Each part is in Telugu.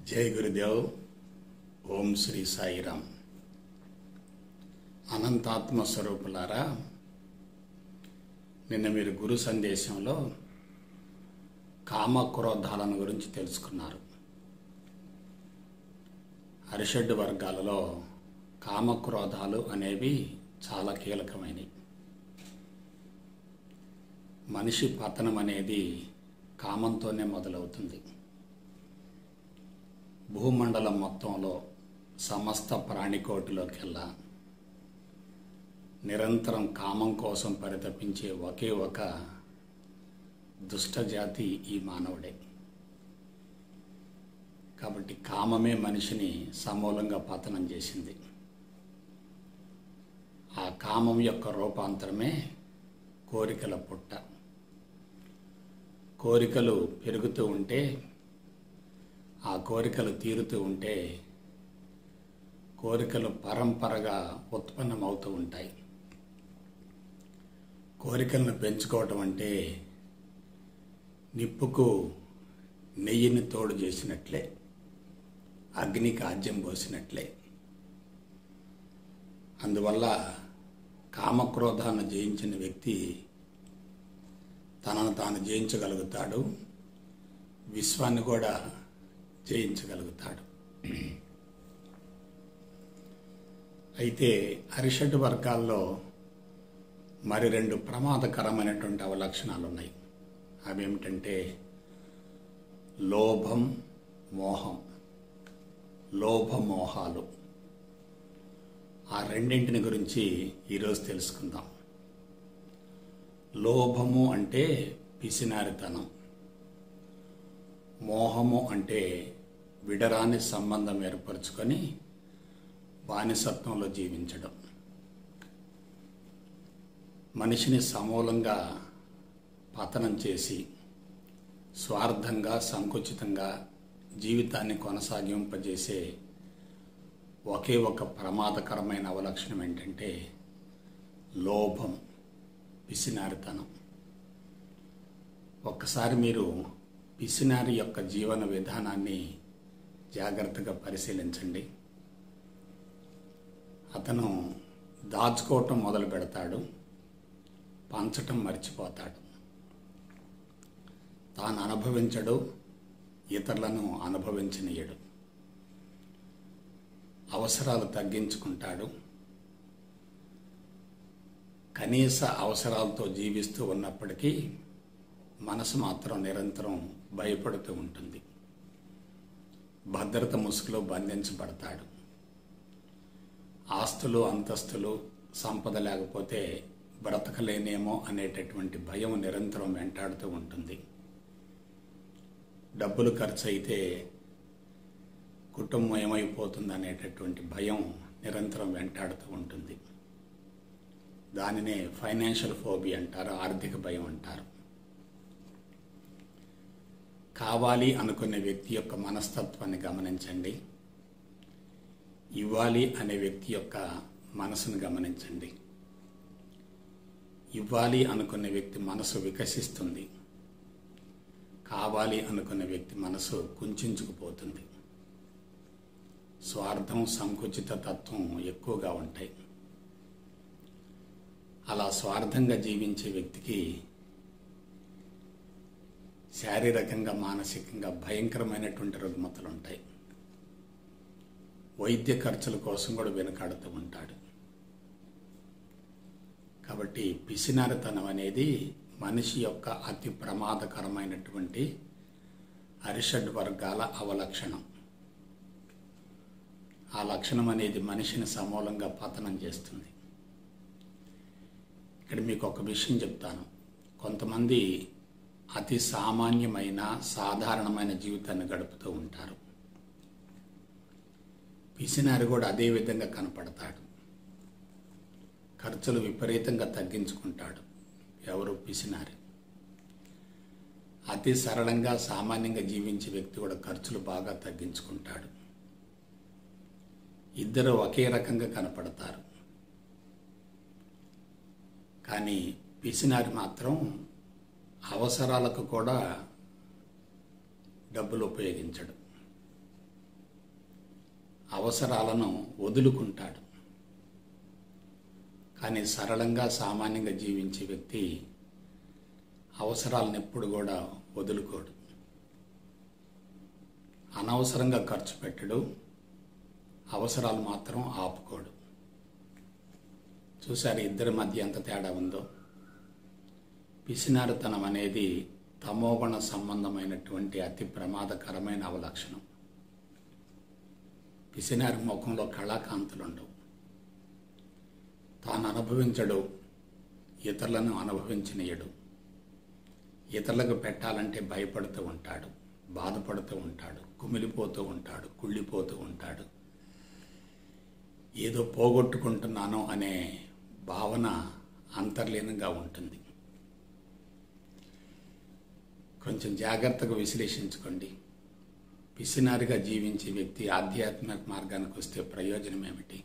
జై గురుదేవ్. ఓం శ్రీ సాయిరామ్. అనంతాత్మ స్వరూపులారా, నిన్న మీరు గురు సందేశంలో కామక్రోధాలను గురించి తెలుసుకున్నారు. అరిషడ్ వర్గాలలో కామక్రోధాలు అనేవి చాలా కీలకమైనవి. మనిషి పతనం అనేది కామంతోనే మొదలవుతుంది. భూమండలం మొత్తంలో సమస్త ప్రాణికోటిలోకెల్లా నిరంతరం కామం కోసం పరితపించే ఒకే ఒక దుష్టజాతి ఈ మానవుడే. కాబట్టి కామమే మనిషిని సమూలంగా పతనం చేసింది. ఆ కామం యొక్క రూపాంతరమే కోరికల పుట్ట. కోరికలు పెరుగుతూ ఉంటే, ఆ కోరికలు తీరుతూ ఉంటే, కోరికలు పరంపరగా ఉత్పన్నమవుతూ ఉంటాయి. కోరికలను పెంచుకోవటం అంటే నిప్పుకు నెయ్యిని తోడు చేసినట్లే, అగ్నికి ఆజ్యం పోసినట్లే. అందువల్ల కామక్రోధాన్ని జయించిన వ్యక్తి తనను తాను జయించగలుగుతాడు, విశ్వాన్ని కూడా జయించగలుగుతాడు. అయితే అరిషడ్ వర్గాల్లో మరి రెండు ప్రమాదకరమైనటువంటి అవలక్షణాలు ఉన్నాయి. అవేమిటంటే లోభం, మోహం. లోభమోహాలు, ఆ రెండింటిని గురించి ఈరోజు తెలుసుకుందాం. లోభము అంటే పిసినారితనం, మోహము అంటే విడరాని సంబంధం ఏర్పరచుకొని బానిసత్వంలో జీవించడం. మనిషిని సమూలంగా పతనం చేసి స్వార్థంగా, సంకుచితంగా జీవితాన్ని కొనసాగింపజేసే ఒకే ఒక ప్రమాదకరమైన అవలక్షణం ఏంటంటే లోభం, పిసినారితనం. ఒక్కసారి మీరు పిసినారి యొక్క జీవన విధానాన్ని జాగ్రత్తగా పరిశీలించండి. అతను దాచుకోవటం మొదలు పెడతాడు, పంచటం మర్చిపోతాడు. తాను అనుభవించడు, ఇతరులను అనుభవించనీయడు. అవసరాలు తగ్గించుకుంటాడు. కనీస అవసరాలతో జీవిస్తూ ఉన్నప్పటికీ మనసు మాత్రం నిరంతరం భయపడుతూ ఉంటుంది. భద్రత ముసుగులో బంధించబడతాడు. ఆస్తులు, అంతస్తులు, సంపద లేకపోతే బ్రతకలేనేమో అనేటటువంటి భయం నిరంతరం వెంటాడుతూ ఉంటుంది. డబ్బులు ఖర్చు అయితే కుటుంబం ఏమైపోతుంది అనేటటువంటి భయం నిరంతరం వెంటాడుతూ ఉంటుంది. దానినే ఫైనాన్షియల్ ఫోబియా అంటారు, ఆర్థిక భయం అంటారు. కావాలి అనుకునే వ్యక్తి యొక్క మనస్తత్వాన్ని గమనించండి. ఇవ్వాలి అనే వ్యక్తి యొక్క మనసును గమనించండి. ఇవ్వాలి అనుకునే వ్యక్తి మనసు వికసిస్తుంది. కావాలి అనుకునే వ్యక్తి మనసు కుంచుకుపోతుంది. స్వార్థం, సంకుచిత తత్వం ఎక్కువగా ఉంటాయి. అలా స్వార్థంగా జీవించే వ్యక్తికి శారీరకంగా, మానసికంగా భయంకరమైనటువంటి రుగ్మతలు ఉంటాయి. వైద్య ఖర్చుల కోసం కూడా వెనుకాడుతూ ఉంటాడు. కాబట్టి పిసినారితనం అనేది మనిషి యొక్క అతి ప్రమాదకరమైనటువంటి అరిషడ్ వర్గాల అవలక్షణం. ఆ లక్షణం అనేది మనిషిని సమూలంగా పతనం చేస్తుంది. ఇక్కడ మీకు ఒక విషయం చెప్తాను. కొంతమంది అతి సామాన్యమైన, సాధారణమైన జీవితాన్ని గడుపుతూ ఉంటారు. పిసినారి కూడా అదే విధంగా కనపడతాడు. ఖర్చులు విపరీతంగా తగ్గించుకుంటాడు. ఎవరు? పిసినారి. అతి సరళంగా, సామాన్యంగా జీవించే వ్యక్తి కూడా ఖర్చులు బాగా తగ్గించుకుంటాడు. ఇద్దరు ఒకే రకంగా కనపడతారు. కానీ పిసినారి మాత్రం అవసరాలకు కూడా డబ్బులు ఉపయోగించడు. అవసరాలను వదులుకుంటాడు. కానీ సరళంగా సామాన్యంగా జీవించే వ్యక్తి అవసరాలను ఎప్పుడు కూడా వదులుకోడు. అనవసరంగా ఖర్చు పెట్టడు, అవసరాలు మాత్రం ఆపుకోడు. చూసారు ఇద్దరి మధ్య ఎంత తేడా ఉందో. పిసినారితనం అనేది తమోగుణ సంబంధమైనటువంటి అతి ప్రమాదకరమైన అవలక్షణం. పిసినారి ముఖంలో కళాకాంతులుండవు. తాను అనుభవించడు, ఇతరులను అనుభవించనీయడు. ఇతరులకు పెట్టాలంటే భయపడుతూ ఉంటాడు, బాధపడుతూ ఉంటాడు, కుమిలిపోతూ ఉంటాడు, కుళ్ళిపోతూ ఉంటాడు. ఏదో పోగొట్టుకుంటున్నాను అనే భావన అంతర్లీనంగా ఉంటుంది. కొంచెం జాగ్రత్తగా విశ్లేషించుకోండి. పిసినారిగా జీవించే వ్యక్తి ఆధ్యాత్మిక మార్గానికి వస్తే ప్రయోజనం ఏమిటి?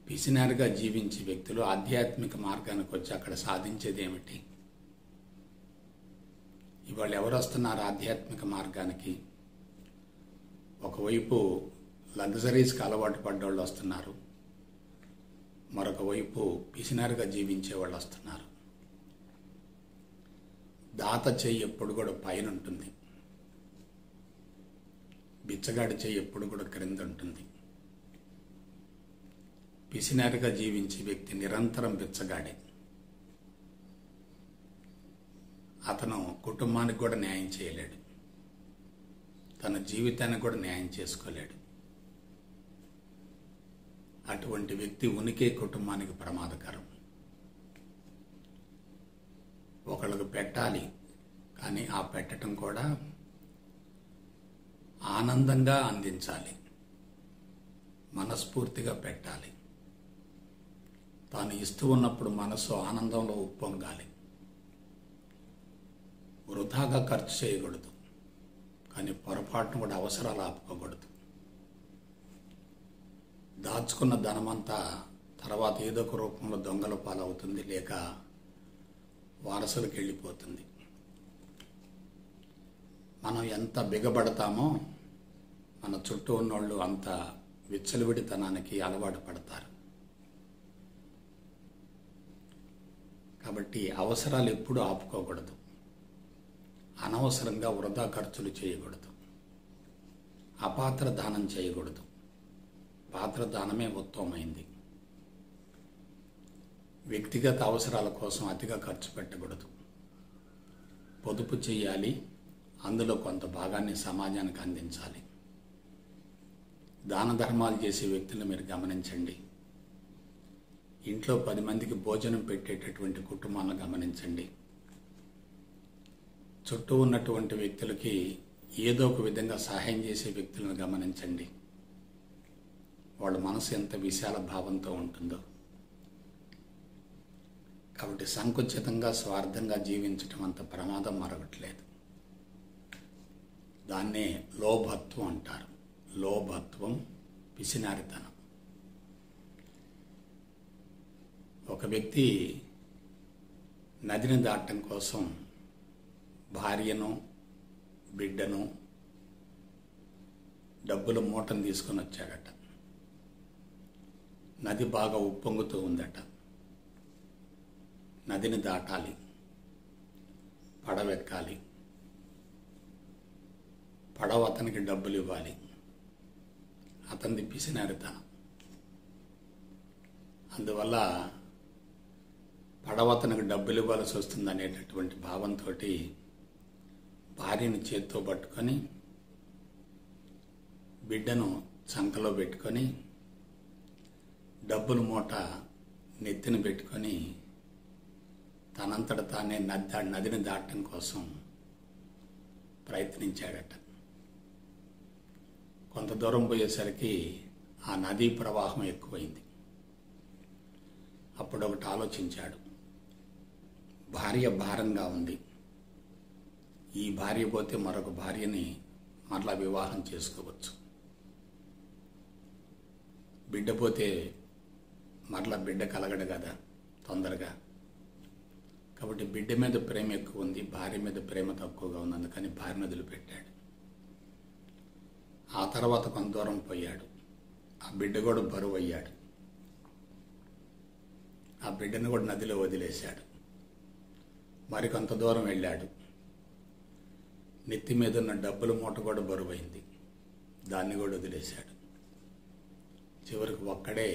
పిసినారిగా జీవించే వ్యక్తులు ఆధ్యాత్మిక మార్గానికి వచ్చి అక్కడ సాధించేది ఏమిటి? ఇవాళ ఎవరు వస్తున్నారు ఆధ్యాత్మిక మార్గానికి? ఒకవైపు లగ్జరీస్కి అలవాటు పడ్డవాళ్ళు వస్తున్నారు, మరొక వైపు పిసినారిగా జీవించే వాళ్ళు వస్తున్నారు. దాత చెయ్యి ఎప్పుడు కూడా పైన ఉంటుంది, బిచ్చగాడి చెయ్యి ఎప్పుడు కూడా క్రింద ఉంటుంది. పిసినారిగా జీవించే వ్యక్తి నిరంతరం బిచ్చగాడే. అతను కుటుంబానికి కూడా న్యాయం చేయలేడు, తన జీవితానికి కూడా న్యాయం చేసుకోలేడు. అటువంటి వ్యక్తి ఉనికే కుటుంబానికి ప్రమాదకరం. ఒకళ్ళకు పెట్టాలి, కానీ ఆ పెట్టడం కూడా ఆనందంగా అందించాలి, మనస్ఫూర్తిగా పెట్టాలి. తాను ఇస్తూ ఉన్నప్పుడు మనసు ఆనందంలో ఉప్పొంగాలి. వృధాగా ఖర్చు చేయకూడదు, కానీ పొరపాటును కూడా అవసరాలు ఆపుకోకూడదు. దాచుకున్న ధనమంతా తర్వాత ఏదో ఒక రూపంలో దొంగల పాలవుతుంది, లేక వారసులకు వెళ్ళిపోతుంది. మనం ఎంత బిగబడతామో మన చుట్టూ ఉన్నోళ్ళు అంత విచ్చలవిడితనానికి అలవాటు పడతారు. కాబట్టి అవసరాలు ఎప్పుడూ ఆపుకోకూడదు, అనవసరంగా వృధా ఖర్చులు చేయకూడదు, అపాత్ర దానం చేయకూడదు. పాత్ర దానమే ఉత్తమమైంది. వ్యక్తిగత అవసరాల కోసం అతిగా ఖర్చు పెట్టకూడదు. పొదుపు చేయాలి, అందులో కొంత భాగాన్ని సమాజానికి అందించాలి. దాన ధర్మాలు చేసే వ్యక్తులను మీరు గమనించండి. ఇంట్లో 10 మందికి భోజనం పెట్టేటటువంటి కుటుంబాలను గమనించండి. చుట్టూ ఉన్నటువంటి వ్యక్తులకి ఏదో ఒక విధంగా సహాయం చేసే వ్యక్తులను గమనించండి. వాళ్ళ మనసు ఎంత విశాల భావంతో ఉంటుందో. కాబట్టి సంకుచితంగా స్వార్థంగా జీవించటం అంత ప్రమాదం మరొకట్లేదు. దాన్నే లోభత్వం అంటారు. లోభత్వం, పిసినారితనం. ఒక వ్యక్తి నదిని దాటడం కోసం భార్యను, బిడ్డను, డబ్బుల మూటను తీసుకొని వచ్చాడట. నది బాగా ఉప్పొంగుతూ ఉందట. నదిని దాటాలి, పడవెక్కాలి, పడవ అతనికి డబ్బులు ఇవ్వాలి. అతనిది పిసినారితనం. అందువల్ల పడవ అతనికి డబ్బులు ఇవ్వాల్సి వస్తుంది అనేటటువంటి భావంతో భార్యను చేత్తో పట్టుకొని బిడ్డను చంకలో పెట్టుకొని డబ్బుల మూట నెత్తిన పెట్టుకొని తనంతట తానే నదిని దాటడం కోసం ప్రయత్నించాడట. కొంత దూరం పోయేసరికి ఆ నదీ ప్రవాహం ఎక్కువైంది. అప్పుడు ఒకటి ఆలోచించాడు. భార్య భారంగా ఉంది, ఈ భార్య పోతే మరొక భార్యని మరలా వివాహం చేసుకోవచ్చు. బిడ్డ పోతే మరలా బిడ్డ కలగడు కదా తొందరగా. కాబట్టి బిడ్డ మీద ప్రేమ ఎక్కువ ఉంది, భార్య మీద ప్రేమ తక్కువగా ఉంది. అందుకని భార్యను వదిలిపెట్టాడు. ఆ తర్వాత కొంత దూరం పోయాడు. ఆ బిడ్డ కూడా బరువు అయ్యాడు. ఆ బిడ్డను కూడా నదిలో వదిలేశాడు. మరికొంత దూరం వెళ్ళాడు. నెత్తి మీద ఉన్న డబ్బుల మూట కూడా బరువైంది. దాన్ని కూడా వదిలేశాడు. చివరికి ఒక్కడే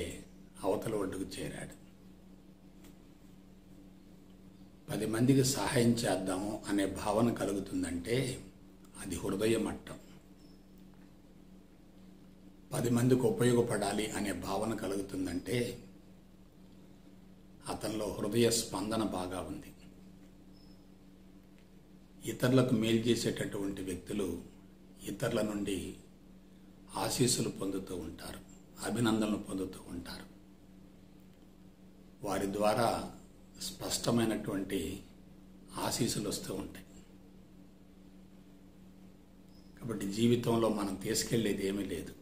అవతల ఒడ్డుకు చేరాడు. 10 మందికి సహాయం చేద్దాము అనే భావన కలుగుతుందంటే అది హృదయ మట్టం. 10 మందికి ఉపయోగపడాలి అనే భావన కలుగుతుందంటే అతనిలో హృదయ స్పందన బాగా ఉంది. ఇతరులకు మేలు చేసేటటువంటి వ్యక్తులు ఇతరుల నుండి ఆశీస్సులు పొందుతూ ఉంటారు, అభినందనలు పొందుతూ ఉంటారు. వారి ద్వారా స్పష్టమైనటువంటి ఆశీస్సులు వస్తూ ఉంటాయి. కాబట్టి జీవితంలో మనం తీసుకెళ్లేది ఏమీ లేదు.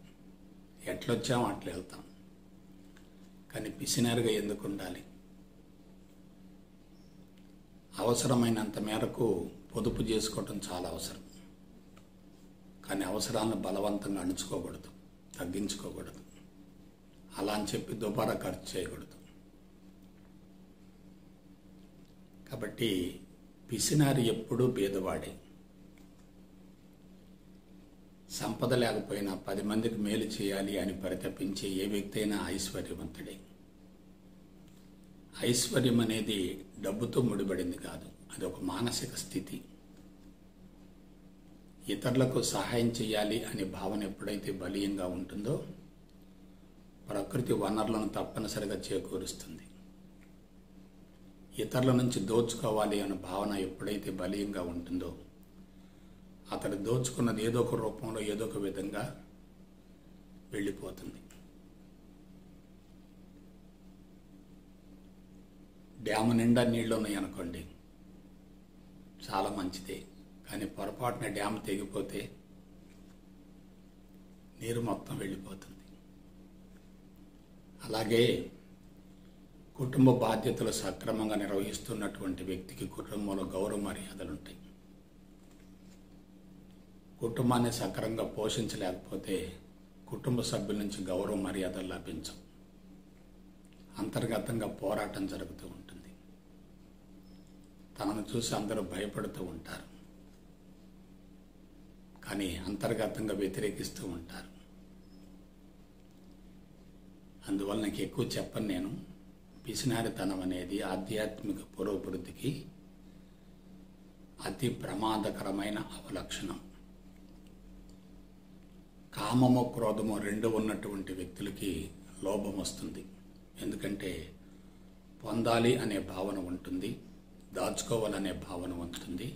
ఎట్లొచ్చామో అట్లా వెళ్తాం. కానీ పిసినారుగా ఎందుకు ఉండాలి? అవసరమైనంత మేరకు పొదుపు చేసుకోవటం చాలా అవసరం. కానీ అవసరాలను బలవంతంగా అణుచుకోకూడదు, తగ్గించుకోకూడదు. అలా అని చెప్పి దుబారా ఖర్చు చేయకూడదు. కాబట్టి పిసినారి ఎప్పుడూ పేదవాడే. సంపద లేకపోయినా 10 మందికి మేలు చేయాలి అని పరితపించే ఏ వ్యక్తి అయినా ఐశ్వర్యవంతుడే. ఐశ్వర్యం అనేది డబ్బుతో ముడిపడింది కాదు, అది ఒక మానసిక స్థితి. ఇతరులకు సహాయం చేయాలి అనే భావన ఎప్పుడైతే బలీయంగా ఉంటుందో ప్రకృతి వనరులను తప్పనిసరిగా చేకూరుస్తుంది. ఇతరుల నుంచి దోచుకోవాలి అనే భావన ఎప్పుడైతే బలీయంగా ఉంటుందో అతడు దోచుకున్నది ఏదో ఒక రూపంలో ఏదో ఒక విధంగా వెళ్ళిపోతుంది. డ్యాము నిండా నీళ్లు ఉన్నాయి అనుకోండి, చాలా మంచిదే. కానీ పొరపాటున డ్యామ్ తెగిపోతే నీరు మొత్తం వెళ్ళిపోతుంది. అలాగే కుటుంబ బాధ్యతలు సక్రమంగా నిర్వహిస్తున్నటువంటి వ్యక్తికి కుటుంబంలో గౌరవ మర్యాదలు ఉంటాయి. కుటుంబాన్ని సక్రమంగా పోషించలేకపోతే కుటుంబ సభ్యుల నుంచి గౌరవ మర్యాదలు లభించవు. అంతర్గతంగా పోరాటం జరుగుతూ ఉంటుంది. తనను చూసి అందరూ భయపడుతూ ఉంటారు, కానీ అంతర్గతంగా వ్యతిరేకిస్తూ ఉంటారు. అందువల్ల నాకు ఎక్కువ చెప్పను నేను. పిసినారితనం అనేది ఆధ్యాత్మిక పురోభివృద్ధికి అతి ప్రమాదకరమైన అవలక్షణం. కామము క్రోధము 2 ఉన్నటువంటి వ్యక్తులకి లోభం వస్తుంది. ఎందుకంటే పొందాలి అనే భావన ఉంటుంది, దాచుకోవాలనే భావన ఉంటుంది,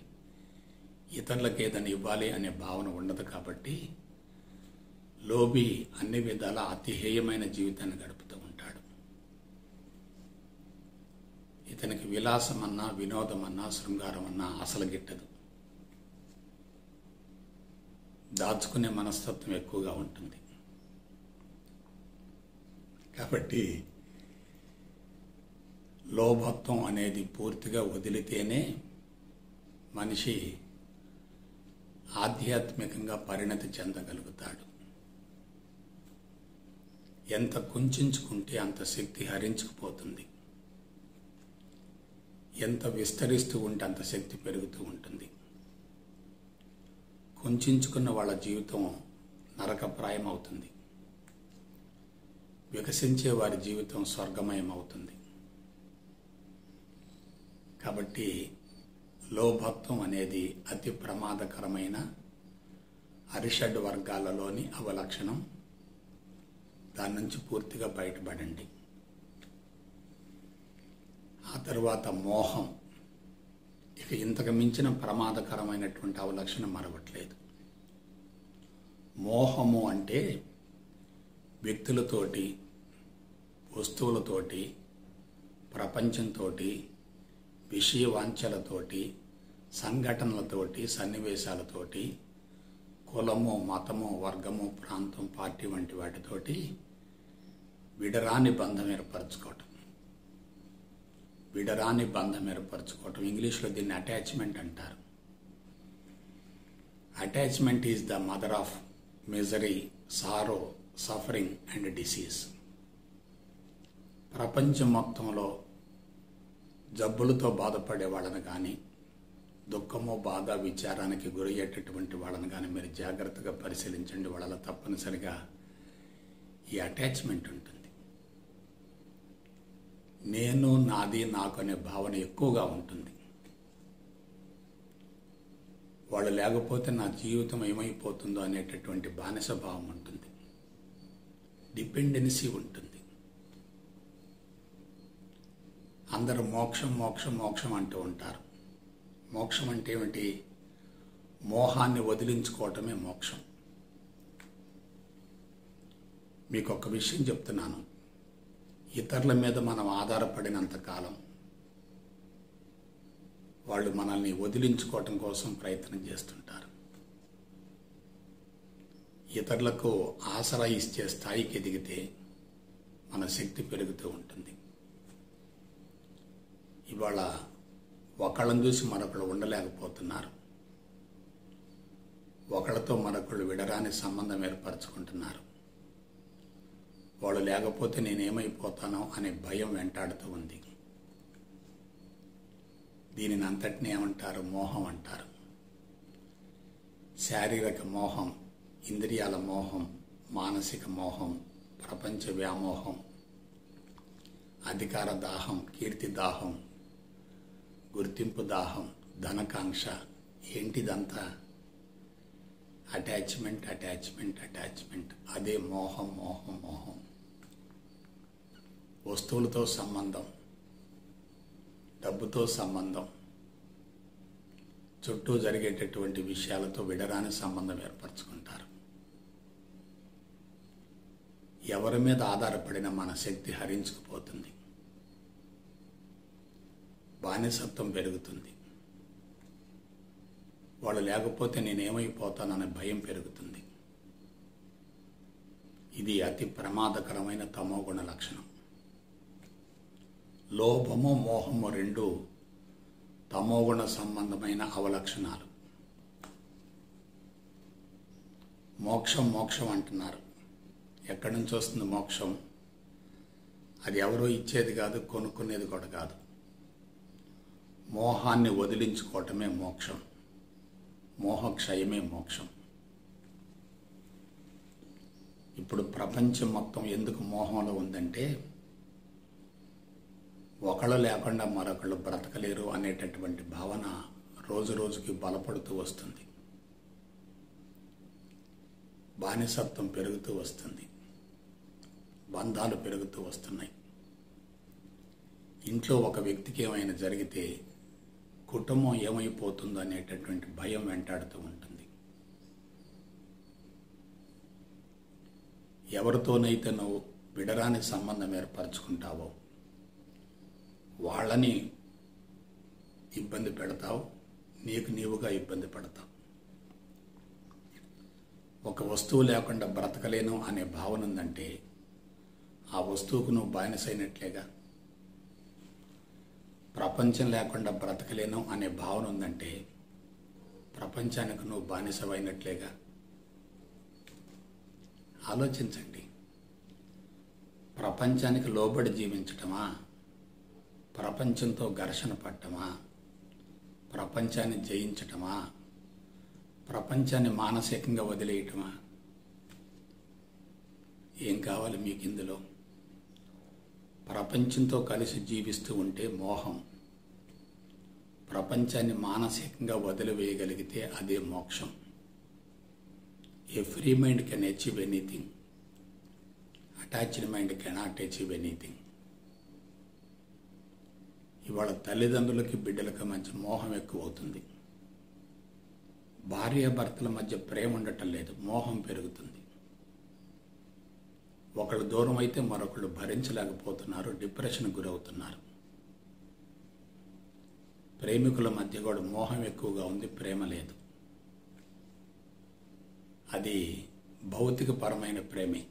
ఇతరులకు ఏదైనా ఇవ్వాలి అనే భావన ఉండదు. కాబట్టి లోభి అన్ని విధాల అతిహేయమైన జీవితాన్ని గడుపుతూ ఉంటాడు. ఇతనికి విలాసమన్నా, వినోదమన్నా, శృంగారమన్నా అసలు గిట్టదు. దాచుకునే మనస్తత్వం ఎక్కువగా ఉంటుంది. కాబట్టి లోభత్వం అనేది పూర్తిగా వదిలితేనే మనిషి ఆధ్యాత్మికంగా పరిణతి చెందగలుగుతాడు. ఎంత కుంచుకుంటే అంత శక్తి హరించుకుపోతుంది. ఎంత విస్తరిస్తూ ఉంటే అంత శక్తి పెరుగుతూ ఉంటుంది. కుంచుకున్న వాళ్ళ జీవితం నరకప్రాయం అవుతుంది. వికసించే వారి జీవితం స్వర్గమయం అవుతుంది. కాబట్టి లోభత్వం అనేది అతి ప్రమాదకరమైన అరిషడ్ వర్గాలలోని అవలక్షణం. దాని నుంచి పూర్తిగా బయటపడండి. ఆ తర్వాత మోహం. ఇక ఇంతకు మించిన ప్రమాదకరమైనటువంటి అవలక్షణం మరొకట్లేదు. మోహము అంటే వ్యక్తులతోటి, వస్తువులతోటి, ప్రపంచంతో, విషయ వాంఛలతోటి, సంఘటనలతోటి, సన్నివేశాలతోటి, కులము, మతము, వర్గము, ప్రాంతం, పార్టీ వంటి వాటితోటి విడరాని బంధం ఏర్పరచుకోవటం. విడరాని బంధం ఏర్పరచుకోవటం ఇంగ్లీష్లో దీన్ని అటాచ్మెంట్ అంటారు. Attachment is the mother of misery, sorrow, suffering and disease. ప్రపంచం మొత్తంలో జబ్బులతో బాధపడే వాళ్ళని కానీ, దుఃఖము, బాధ, విచారానికి గురయ్యేటటువంటి వాళ్ళని కానీ మీరు జాగ్రత్తగా పరిశీలించండి. వాళ్ళలో తప్పనిసరిగా ఈ అటాచ్మెంట్ ఉంటుంది. నేను, నాది, నాకు అనే భావన ఎక్కువగా ఉంటుంది. వాళ్ళు లేకపోతే నా జీవితం ఏమైపోతుందో అనేటటువంటి బానిస భావం ఉంటుంది. డిపెండెన్సీ ఉంటుంది. అందరూ మోక్షం మోక్షం మోక్షం అంటూ ఉంటారు. మోక్షం అంటే ఏమిటి? మోహాన్ని వదిలించుకోవటమే మోక్షం. మీకు ఒక విషయం చెప్తున్నాను. ఇతరుల మీద మనం ఆధారపడినంత కాలం వాళ్ళు మనల్ని వదిలించుకోవటం కోసం ప్రయత్నం చేస్తుంటారు. ఇతరులకు ఆసరా ఇచ్చే స్థాయికి ఎదిగితే మన శక్తి పెరుగుతూ ఉంటుంది. ఇవాళ ఒకళ్ళని చూసి మరొకళ్ళు ఉండలేకపోతున్నారు. ఒకళ్ళతో మరొకళ్ళు విడరాని సంబంధం ఏర్పరచుకుంటున్నారు. వాళ్ళు లేకపోతే నేనేమైపోతానో అనే భయం వెంటాడుతూ ఉంది. దీనిని అంతటినీ ఏమంటారు? మోహం అంటారు. శారీరక మోహం, ఇంద్రియాల మోహం, మానసిక మోహం, ప్రపంచ వ్యామోహం, అధికార దాహం, కీర్తి దాహం, గుర్తింపు దాహం, ధనకాంక్ష. ఏంటిదంతా? Attachment, attachment, attachment. అదే మోహం, మోహం, మోహం. వస్తువులతో సంబంధం, డబ్బుతో సంబంధం, చుట్టూ జరిగేటటువంటి విషయాలతో విడరాని సంబంధం ఏర్పరచుకుంటారు. ఎవరి మీద ఆధారపడిన మన శక్తి హరించుకుపోతుంది. బానిసత్వం పెరుగుతుంది. వాళ్ళు లేకపోతే నేనేమైపోతాననే భయం పెరుగుతుంది. ఇది అతి ప్రమాదకరమైన తమోగుణ లక్షణం. లోభము, మోహము రెండు తమోగుణ సంబంధమైన అవలక్షణాలు. మోక్షం మోక్షం అంటున్నారు. ఎక్కడి నుంచి వస్తుంది మోక్షం? అది ఎవరో ఇచ్చేది కాదు, కొనుక్కునేది కూడా కాదు. మోహాన్ని వదిలించుకోవటమే మోక్షం. మోహక్షయమే మోక్షం. ఇప్పుడు ప్రపంచం మొత్తం ఎందుకు మోహంలో ఉందంటే, ఒకళ్ళు లేకుండా మరొకళ్ళు బ్రతకలేరు అనేటటువంటి భావన రోజు రోజుకి బలపడుతూ వస్తుంది. బానిసత్వం పెరుగుతూ వస్తుంది. బంధాలు పెరుగుతూ వస్తున్నాయి. ఇంట్లో ఒక వ్యక్తికి ఏమైనా జరిగితే కుటుంబం ఏమైపోతుందో అనేటటువంటి భయం వెంటాడుతూ ఉంటుంది. ఎవరితోనైతే నువ్వు విడరాని సంబంధం ఏర్పరచుకుంటావో వాళ్ళని ఇబ్బంది పెడతావు, నీకు నీవుగా ఇబ్బంది పడతావు. ఒక వస్తువు లేకుండా బ్రతకలేను అనే భావన ఉందంటే ఆ వస్తువుకు నువ్వు బానిసైనట్లేగా. ప్రపంచం లేకుండా బ్రతకలేను అనే భావన ఉందంటే ప్రపంచానికి నువ్వు బానిసమైనట్లేగా. ఆలోచించండి. ప్రపంచానికి లోబడి జీవించటమా? ప్రపంచంతో ఘర్షణ పడటమా? ప్రపంచాన్ని జయించటమా? ప్రపంచాన్ని మానసికంగా వదిలేయటమా? ఏం కావాలి మీకు ఇందులో? ప్రపంచంతో కలిసి జీవిస్తూ ఉంటే మోహం. ప్రపంచాన్ని మానసికంగా వదిలివేయగలిగితే అదే మోక్షం. A free mind can achieve anything. Attached mind cannot achieve anything. ఇవాళ తల్లిదండ్రులకి బిడ్డలకి మధ్య మోహం ఎక్కువ అవుతుంది. భార్యాభర్తల మధ్య ప్రేమ ఉండటం లేదు, మోహం పెరుగుతుంది. ఒకళ్ళు దూరం అయితే మరొకళ్ళు భరించలేకపోతున్నారు, డిప్రెషన్ గురవుతున్నారు. ప్రేమికుల మధ్య కూడా మోహం ఎక్కువగా ఉంది, ప్రేమ లేదు. అది భౌతికపరమైన ప్రేమే.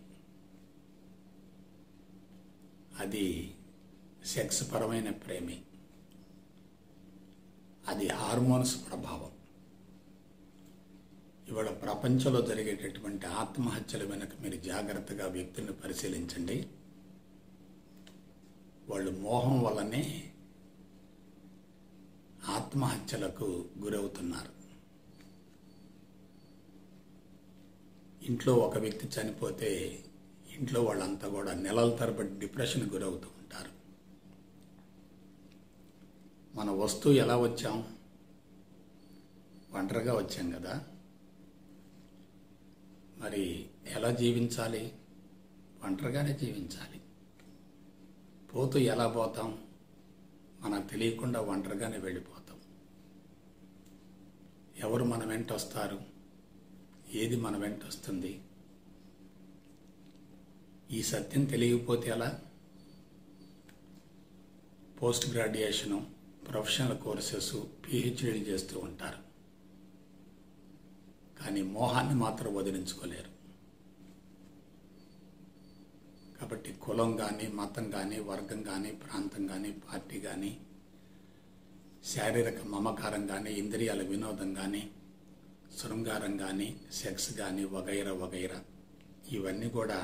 అది సెక్స్ పరమైన ప్రేమే. అది హార్మోన్స్ ప్రభావం. ఇవాళ ప్రపంచంలో జరిగేటటువంటి ఆత్మహత్యల వెనుక మీరు జాగ్రత్తగా వ్యక్తులను పరిశీలించండి. వాళ్ళు మోహం వల్లనే ఆత్మహత్యలకు గురవుతున్నారు. ఇంట్లో ఒక వ్యక్తి చనిపోతే ఇంట్లో వాళ్ళంతా కూడా నెలల తరబడి డిప్రెషన్కి గురవుతూ ఉంటారు. మన వస్తువు ఎలా వచ్చాం? ఒంటరిగా వచ్చాం కదా. మరి ఎలా జీవించాలి? ఒంటరిగానే జీవించాలి. పోతూ ఎలా పోతాం? మనకు తెలియకుండా ఒంటరిగానే వెళ్ళిపోతాం. ఎవరు మన వెంట వస్తారు? ఏది మన వెంట వస్తుంది? ఈ సత్యం తెలియకపోతే ఎలా? పోస్ట్ గ్రాడ్యుయేషను, ప్రొఫెషనల్ కోర్సెస్, పిహెచ్డీలు చేస్తూ ఉంటారు. కానీ మోహాన్ని మాత్రం వదిలించుకోలేరు. కాబట్టి కులం కానీ, మతం కానీ, వర్గం కానీ, ప్రాంతం కానీ, పార్టీ కానీ, శారీరక మమకారం కానీ, ఇంద్రియాల వినోదం కానీ, శృంగారం కానీ, సెక్స్ కానీ, వగైరా వగైరా ఇవన్నీ కూడా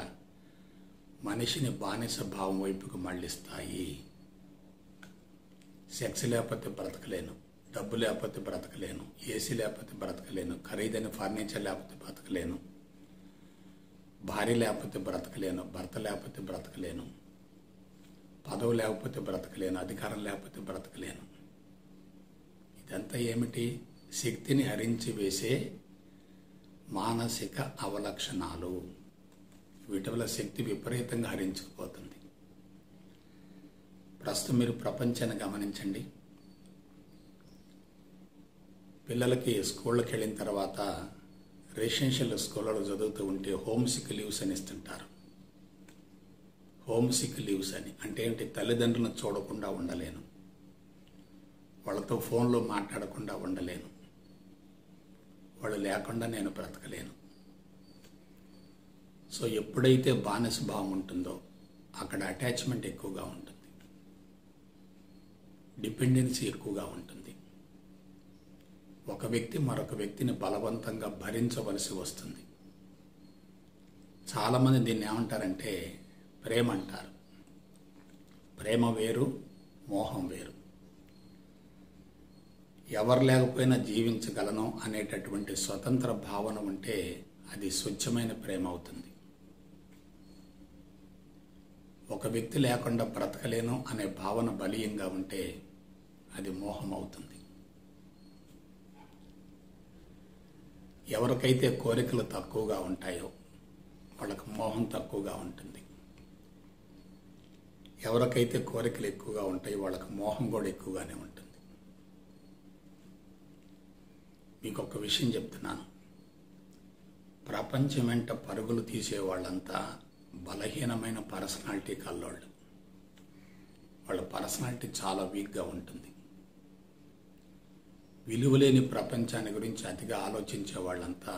మనిషిని బానిస భావం వైపుకు మళ్ళిస్తాయి. సెక్స్ లేకపోతే బ్రతకలేను, డబ్బు లేకపోతే బ్రతకలేను, ఏసీ లేకపోతే బ్రతకలేను, ఖరీదైన ఫర్నిచర్ లేకపోతే బ్రతకలేను, భార్య లేకపోతే బ్రతకలేను, భర్త లేకపోతే బ్రతకలేను, పదవి లేకపోతే బ్రతకలేను, అధికారం లేకపోతే బ్రతకలేను. ఇదంతా ఏమిటి? శక్తిని హరించి వేసే మానసిక అవలక్షణాలు. వీటి వల్ల శక్తి విపరీతంగా హరించుకుపోతుంది. ప్రస్తుతం మీరు ప్రపంచాన్ని గమనించండి. పిల్లలకి స్కూళ్ళకి వెళ్ళిన తర్వాత రెసిడెన్షియల్ స్కూళ్ళలో చదువుతూ ఉంటే హోమ్ సిక్ లీవ్స్ అని ఇస్తుంటారు. హోమ్ సిక్ లీవ్స్ అని అంటే ఏంటి? తల్లిదండ్రులను చూడకుండా ఉండలేను, వాళ్ళతో ఫోన్లో మాట్లాడకుండా ఉండలేను, వాళ్ళు లేకుండా నేను బ్రతకలేను. సో ఎప్పుడైతే బానిస భావం ఉంటుందో అక్కడ అటాచ్మెంట్ ఎక్కువగా ఉంటుంది, డిపెండెన్సీ ఎక్కువగా ఉంటుంది. ఒక వ్యక్తి మరొక వ్యక్తిని బలవంతంగా భరించవలసి వస్తుంది. చాలామంది దీన్ని ఏమంటారంటే ప్రేమ అంటారు. ప్రేమ వేరు, మోహం వేరు. ఎవరు లేకపోయినా జీవించగలను అనేటటువంటి స్వతంత్ర భావన ఉంటే అది స్వచ్ఛమైన ప్రేమ అవుతుంది. ఒక వ్యక్తి లేకుండా బ్రతకలేను అనే భావన బలీయంగా ఉంటే అది మోహం అవుతుంది. ఎవరికైతే కోరికలు తక్కువగా ఉంటాయో వాళ్ళకు మోహం తక్కువగా ఉంటుంది. ఎవరికైతే కోరికలు ఎక్కువగా ఉంటాయో వాళ్ళకు మోహం కూడా ఎక్కువగానే ఉంటుంది. మీకు ఒక విషయం చెప్తున్నాను. ప్రపంచం వెంట పరుగులు తీసే వాళ్ళంతా బలహీనమైన పర్సనాలిటీ కల్లోళ్ళు. వాళ్ళ పర్సనాలిటీ చాలా వీక్గా ఉంటుంది. విలువలేని ప్రపంచాన్ని గురించి అతిగా ఆలోచించే వాళ్ళంతా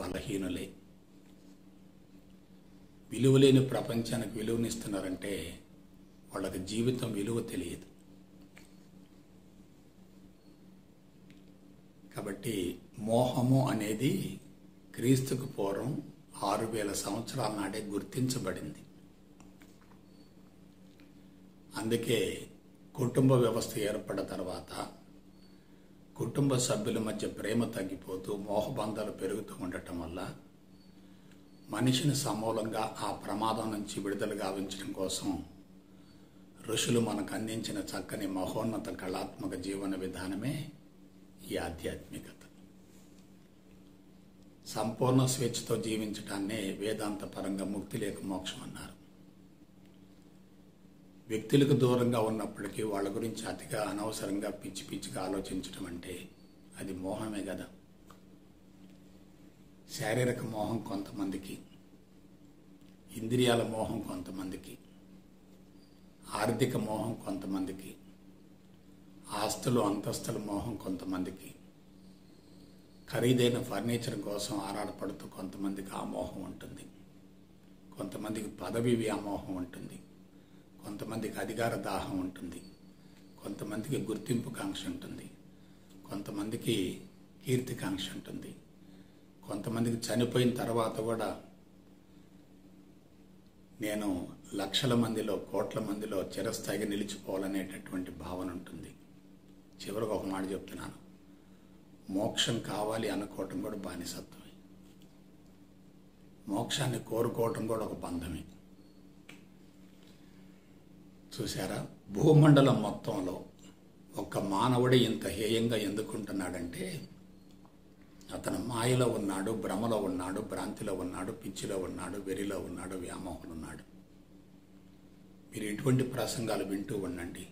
బలహీనులే. విలువలేని ప్రపంచానికి విలువనిస్తున్నారంటే వాళ్ళకి జీవితం విలువ తెలియదు. కాబట్టి మోహము అనేది క్రీస్తుకు పూర్వం 6000 సంవత్సరాల నాడే గుర్తించబడింది. అందుకే కుటుంబ వ్యవస్థ ఏర్పడిన తర్వాత కుటుంబ సభ్యుల మధ్య ప్రేమ తగ్గిపోతూ మోహబంధాలు పెరుగుతూ ఉండటం వల్ల మనిషిని సమూలంగా ఆ ప్రమాదం నుంచి విడుదల గావించడం కోసం ఋషులు మనకు అందించిన చక్కని మహోన్నత కళాత్మక జీవన విధానమే ఈ ఆధ్యాత్మికత. సంపూర్ణ స్వేచ్ఛతో జీవించడాన్నే వేదాంత పరంగా ముక్తి లేక మోక్షం అన్నారు. వ్యక్తులకు దూరంగా ఉన్నప్పటికీ వాళ్ళ గురించి అతిగా అనవసరంగా పిచ్చి పిచ్చిగా ఆలోచించడం అంటే అది మోహమే కదా. శారీరక మోహం కొంతమందికి, ఇంద్రియాల మోహం కొంతమందికి, ఆర్థిక మోహం కొంతమందికి, ఆస్తులు అంతస్తుల మోహం కొంతమందికి, ఖరీదైన ఫర్నిచర్ కోసం ఆరాటపడుతూ కొంతమందికి ఆ మోహం ఉంటుంది. కొంతమందికి పదవి వ్యామోహం ఉంటుంది, కొంతమందికి అధికార దాహం ఉంటుంది, కొంతమందికి గుర్తింపు కాంక్ష ఉంటుంది, కొంతమందికి కీర్తికాంక్ష ఉంటుంది, కొంతమందికి చనిపోయిన తర్వాత కూడా నేను లక్షల మందిలో, కోట్ల మందిలో చిరస్థాయిగా నిలిచిపోవాలనేటటువంటి భావన ఉంటుంది. చివరికి ఒక మాట చెప్తున్నాను, మోక్షం కావాలి అనుకోవటం కూడా బానిసత్వమే, మోక్షాన్ని కోరుకోవటం కూడా ఒక బంధమే. చూసారా, భూమండలం మొత్తంలో ఒక్క మానవుడే ఇంత హేయంగా ఎందుకుంటున్నాడంటే అతను మాయలో ఉన్నాడు, భ్రమలో ఉన్నాడు, భ్రాంతిలో ఉన్నాడు, పిచ్చిలో ఉన్నాడు, వెరిలో ఉన్నాడు, వ్యామోహంలో ఉన్నాడు. మీరు ఇటువంటి ప్రసంగాలు వింటూ ఉండండి,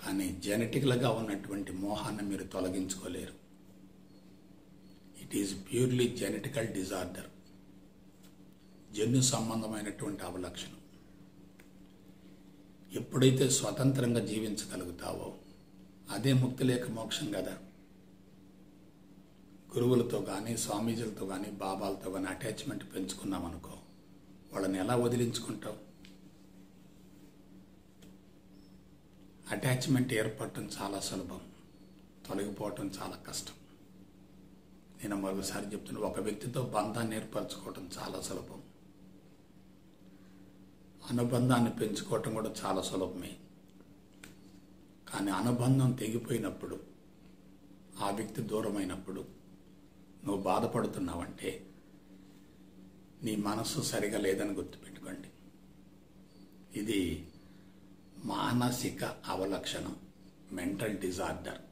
కానీ జెనెటికల్గా ఉన్నటువంటి మోహాన్ని మీరు తొలగించుకోలేరు. It is purely genetical disorder, జన్యు సంబంధమైనటువంటి అవలక్షణం. ఎప్పుడైతే స్వతంత్రంగా జీవించగలుగుతావో అదే ముక్తి లేక మోక్షం కదా. గురువులతో కానీ, స్వామీజీలతో కానీ, బాబాలతో కానీ అటాచ్మెంట్ పెంచుకున్నామనుకో, వాళ్ళని ఎలా వదిలించుకుంటావు? అటాచ్మెంట్ ఏర్పడటం చాలా సులభం, తొలగిపోవటం చాలా కష్టం. నేను మరోసారి చెప్తున్నా, ఒక వ్యక్తితో బంధాన్ని ఏర్పరచుకోవటం చాలా సులభం, అనుబంధాన్ని పెంచుకోవటం కూడా చాలా సులభమే. కానీ అనుబంధం తెగిపోయినప్పుడు, ఆ వ్యక్తి దూరమైనప్పుడు నువ్వు బాధపడుతున్నావంటే నీ మనసు సరిగా లేదని గుర్తుపెట్టుకోండి. ఇది మానసిక అవలక్షణం, మెంటల్ డిజార్డర్.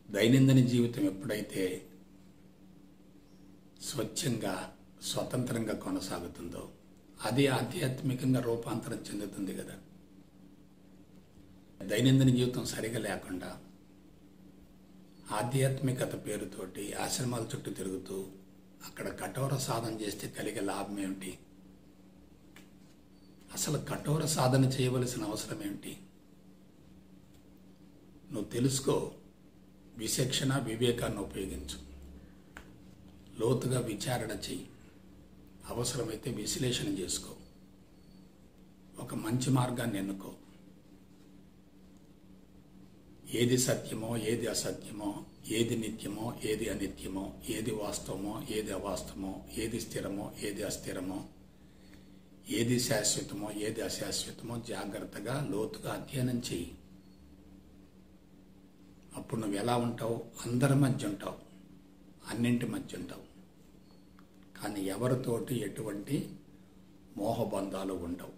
దైనందిన జీవితం ఎప్పుడైతే స్వచ్ఛంగా, స్వతంత్రంగా కొనసాగుతుందో అది ఆధ్యాత్మికంగా రూపాంతరం చెందుతుంది కదా. దైనందిన జీవితం సరిగా లేకుండా ఆధ్యాత్మికత పేరుతోటి ఆశ్రమాల చుట్టూ తిరుగుతూ అక్కడ కఠోర సాధన చేస్తే కలిగే లాభం ఏమిటి? అసలు కఠోర సాధన చేయవలసిన అవసరం ఏమిటి? నువ్వు తెలుసుకో, విచక్షణ వివేకాన్ని ఉపయోగించు, లోతుగా విచారణ చెయ్యి, అవసరమైతే విశ్లేషణ చేసుకో, ఒక మంచి మార్గాన్ని ఎన్నుకో. ఏది సత్యమో, ఏది అసత్యమో, ఏది నిత్యమో, ఏది అనిత్యమో, ఏది వాస్తవమో, ఏది అవాస్తవమో, ఏది స్థిరమో, ఏది అస్థిరమో, ఏది శాశ్వతమో, ఏది అశాశ్వతమో జాగ్రత్తగా లోతుగా అధ్యయనం చెయ్యి. అప్పుడు నువ్వు ఎలా ఉంటావు? అందరి మధ్య ఉంటావు, అన్నింటి మధ్య ఉంటావు. కానీ ఎవరితోటి ఎటువంటి మోహబంధాలు ఉండవు.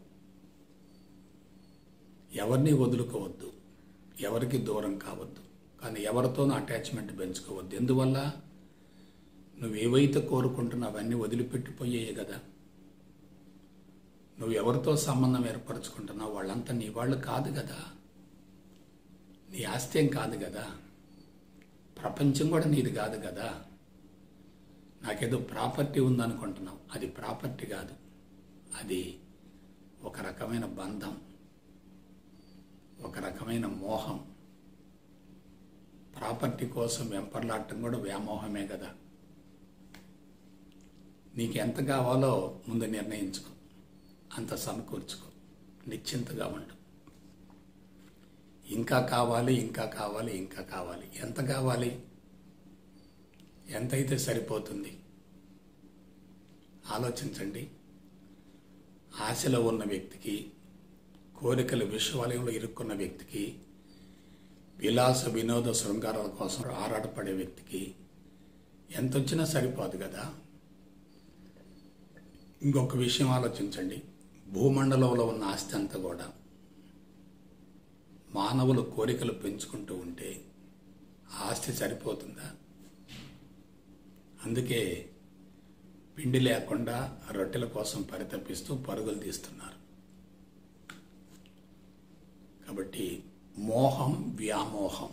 ఎవరిని వదులుకోవద్దు, ఎవరికి దూరం కావద్దు, కానీ ఎవరితోనూ అటాచ్మెంట్ పెంచుకోవద్దు. ఎందువల్ల? నువ్వేవైతే కోరుకుంటున్నావు అవన్నీ వదిలిపెట్టిపోయాయి కదా. నువ్వు ఎవరితో సంబంధం ఏర్పరచుకుంటున్నావు వాళ్ళంతా నీ వాళ్ళు కాదు కదా, నీ ఆస్తి కాదు కదా, ప్రపంచం కూడా నీది కాదు కదా. నాకేదో ప్రాపర్టీ ఉందనుకుంటున్నావు, అది ప్రాపర్టీ కాదు, అది ఒక రకమైన బంధం, ఒక రకమైన మోహం. ప్రాపర్టీ కోసం వెంపర్లాడటం కూడా వ్యామోహమే కదా. నీకు ఎంత కావాలో ముందు నిర్ణయించుకో, అంత సమకూర్చుకో, నిశ్చింతగా ఉండు. ఇంకా కావాలి, ఇంకా కావాలి, ఇంకా కావాలి. ఎంత కావాలి? ఎంతైతే సరిపోతుంది? ఆలోచించండి. ఆశలో ఉన్న వ్యక్తికి, కోరికల విశ్వవలయంలో ఇరుక్కున్న వ్యక్తికి, విలాస వినోద శృంగారాల కోసం ఆరాటపడే వ్యక్తికి ఎంత వచ్చినా సరిపోదు కదా. ఇంకొక విషయం ఆలోచించండి. భూమండలంలో ఉన్న ఆస్తి అంతా కూడా మానవులు కోరికలు పెంచుకుంటూ ఉంటే ఆస్తి సరిపోతుందా? అందుకే పిండి లేకుండా రొట్టెల కోసం పరితపిస్తూ పరుగులు తీస్తున్నారు. కాబట్టి మోహం, వ్యామోహం,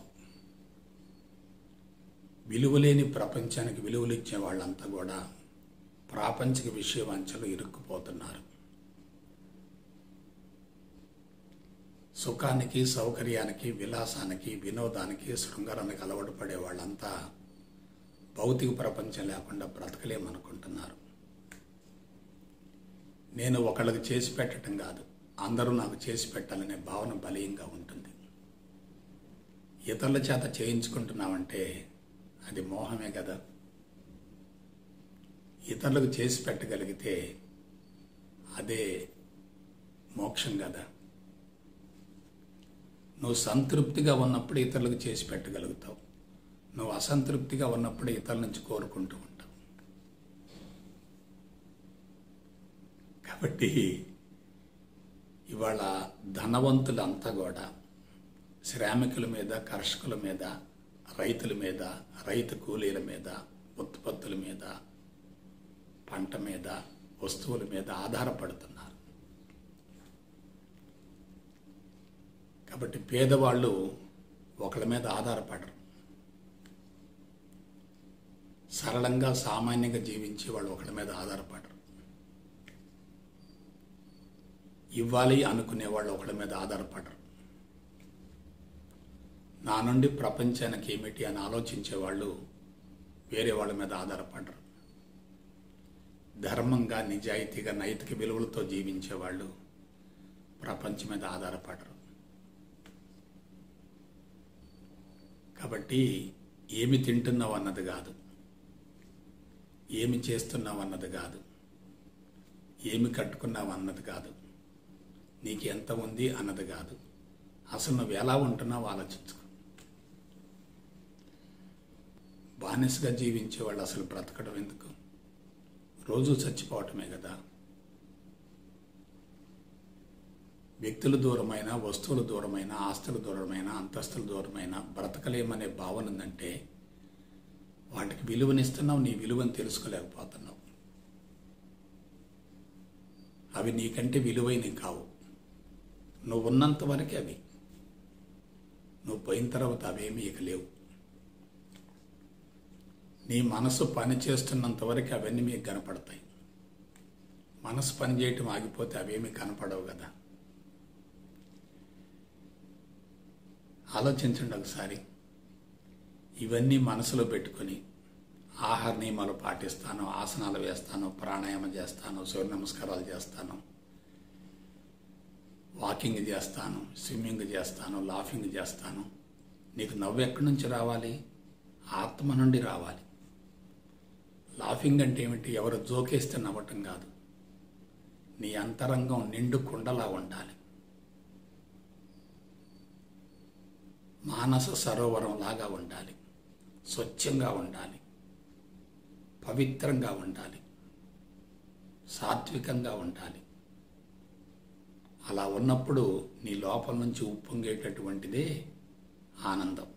విలువలేని ప్రపంచానికి విలువలు ఇచ్చే వాళ్ళంతా కూడా ప్రాపంచిక విషయవాంఛలు ఇరుక్కుపోతున్నారు. సుఖానికి, సౌకర్యానికి, విలాసానికి, వినోదానికి, శృంగారానికి అలవాటు పడే వాళ్ళంతా భౌతిక ప్రపంచం లేకుండా బ్రతకలేమనుకుంటున్నారు. నేను ఒకళ్ళకి చేసి పెట్టడం కాదు, అందరూ నాకు చేసి పెట్టాలనే భావన బలీయంగా ఉంటుంది. ఇతరుల చేత చేయించుకుంటున్నామంటే అది మోహమే కదా. ఇతరులకు చేసి పెట్టగలిగితే అదే మోక్షం కదా. నువ్వు సంతృప్తిగా ఉన్నప్పుడు ఇతరులకు చేసి పెట్టగలుగుతావు, నువ్వు అసంతృప్తిగా ఉన్నప్పుడు ఇతరుల నుంచి కోరుకుంటూ ఉంటావు. కాబట్టి ఇవాళ ధనవంతులంతా కూడా శ్రామికుల మీద, కర్షకుల మీద, రైతుల మీద, రైతు కూలీల మీద, ఉత్పత్తుల మీద, పంట మీద, వస్తువుల మీద ఆధారపడుతున్నారు. కాబట్టి పేదవాళ్ళు ఒకళ్ళ మీద ఆధారపడరు. సరళంగా సామాన్యంగా జీవించే వాళ్ళు ఒకళ్ళ మీద ఆధారపడరు. ఇవ్వాలి అనుకునే వాళ్ళు ఒకళ్ళ మీద ఆధారపడరు. నా నుండి ప్రపంచానికి ఏమిటి అని ఆలోచించే వాళ్ళు వేరే వాళ్ళ మీద ఆధారపడరు. ధర్మంగా, నిజాయితీగా, నైతిక విలువలతో జీవించేవాళ్ళు ప్రపంచం మీద ఆధారపడరు. కాబట్టి ఏమి తింటున్నావు అన్నది కాదు, ఏమి చేస్తున్నావు అన్నది కాదు, ఏమి కట్టుకున్నావు అన్నది కాదు, నీకు ఎంత ఉంది అన్నది కాదు, అసలు నువ్వు ఎలా ఉంటున్నావు ఆలోచించుకో. బానిసగా జీవించేవాళ్ళు అసలు బ్రతకడం ఎందుకు? రోజు చచ్చిపోవటమే కదా. వ్యక్తులు దూరమైన, వస్తువులు దూరమైన, ఆస్తులు దూరమైన, అంతస్తులు దూరమైన బ్రతకలేమనే భావన ఉందంటే వాటికి విలువనిస్తున్నావు, నీ విలువని తెలుసుకోలేకపోతున్నావు. అవి నీకంటే విలువైనవి కావు. నువ్వు ఉన్నంత వరకే అవి, నువ్వు పోయిన తర్వాత అవేమీ ఇక లేవు. నీ మనసు పని చేస్తున్నంత వరకు అవన్నీ మీకు కనపడతాయి. మనసు పని చేయటం ఆగిపోతే అవేమీ కనపడవు కదా. ఆలోచించండి ఒకసారి. ఇవన్నీ మనసులో పెట్టుకొని ఆహార నియమాలు పాటిస్తాను, ఆసనాలు వేస్తాను, ప్రాణాయామం చేస్తాను, సూర్య నమస్కారాలు చేస్తాను, వాకింగ్ చేస్తాను, స్విమ్మింగ్ చేస్తాను, లాఫింగ్ చేస్తాను. నీకు నవ్వు ఎక్కడి నుంచి రావాలి? ఆత్మ నుండి రావాలి. లాఫింగ్ అంటే ఏమిటి? ఎవరు జోకేస్తే నవ్వటం కాదు. నీ అంతరంగం నిండు కుండలా ఉండాలి. మానస సరోవరం లాగా ఉండాలి. స్వచ్ఛంగా ఉండాలి, పవిత్రంగా ఉండాలి, సాత్వికంగా ఉండాలి. అలా ఉన్నప్పుడు నీ లోపల నుంచి ఉప్పొంగేటటువంటిదే ఆనందం.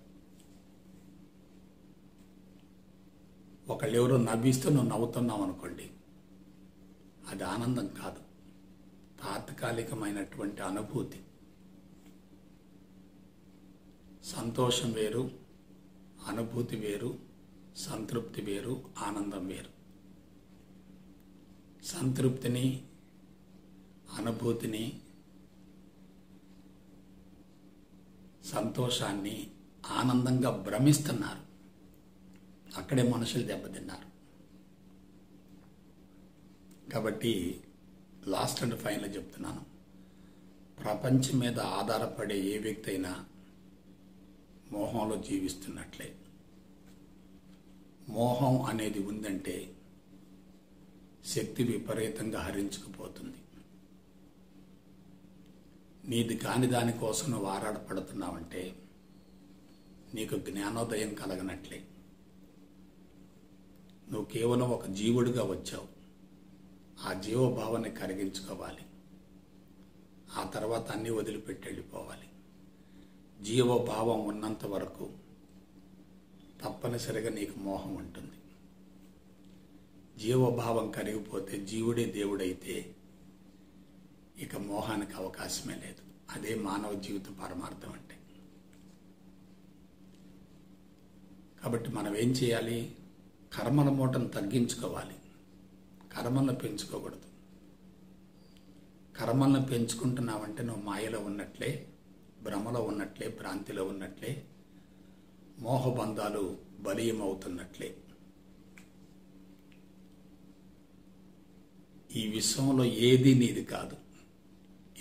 ఒకళ్ళెవరో నవ్విస్తూ నువ్వు నవ్వుతున్నావు అనుకోండి, అది ఆనందం కాదు, తాత్కాలికమైనటువంటి అనుభూతి. సంతోషం వేరు, అనుభూతి వేరు, సంతృప్తి వేరు, ఆనందం వేరు. సంతృప్తిని, అనుభూతిని, సంతోషాన్ని ఆనందంగా భ్రమిస్తున్నారు. అక్కడే మనుషులు దెబ్బతిన్నారు. కాబట్టి లాస్ట్ అండ్ ఫైనల్ చెప్తున్నాను, ప్రపంచం మీద ఆధారపడే ఏ వ్యక్తి అయినా మోహంలో జీవిస్తున్నట్లే. మోహం అనేది ఉందంటే శక్తి విపరీతంగా హరించుకుపోతుంది. నీది కాని దానికోసం నువ్వు ఆరాటపడుతున్నావంటే నీకు జ్ఞానోదయం కలగనట్లే. నువ్వు కేవలం ఒక జీవుడిగా వచ్చావు. ఆ జీవభావాన్ని కరిగించుకోవాలి. ఆ తర్వాత అన్నీ వదిలిపెట్టి వెళ్ళిపోవాలి. జీవభావం ఉన్నంత వరకు తప్పనిసరిగా నీకు మోహం ఉంటుంది. జీవభావం కరిగిపోతే, జీవుడే దేవుడైతే ఇక మోహానికి అవకాశమే లేదు. అదే మానవ జీవిత పరమార్థం అంటే. కాబట్టి మనం ఏం చేయాలి? కర్మల మూటను తగ్గించుకోవాలి, కర్మలను పెంచుకోకూడదు. కర్మలను పెంచుకుంటున్నావంటే నువ్వు మాయలో ఉన్నట్లే, భ్రమలో ఉన్నట్లే, భ్రాంతిలో ఉన్నట్లే, మోహబంధాలు బలీయమవుతున్నట్లే. ఈ విశ్వంలో ఏది నీది కాదు,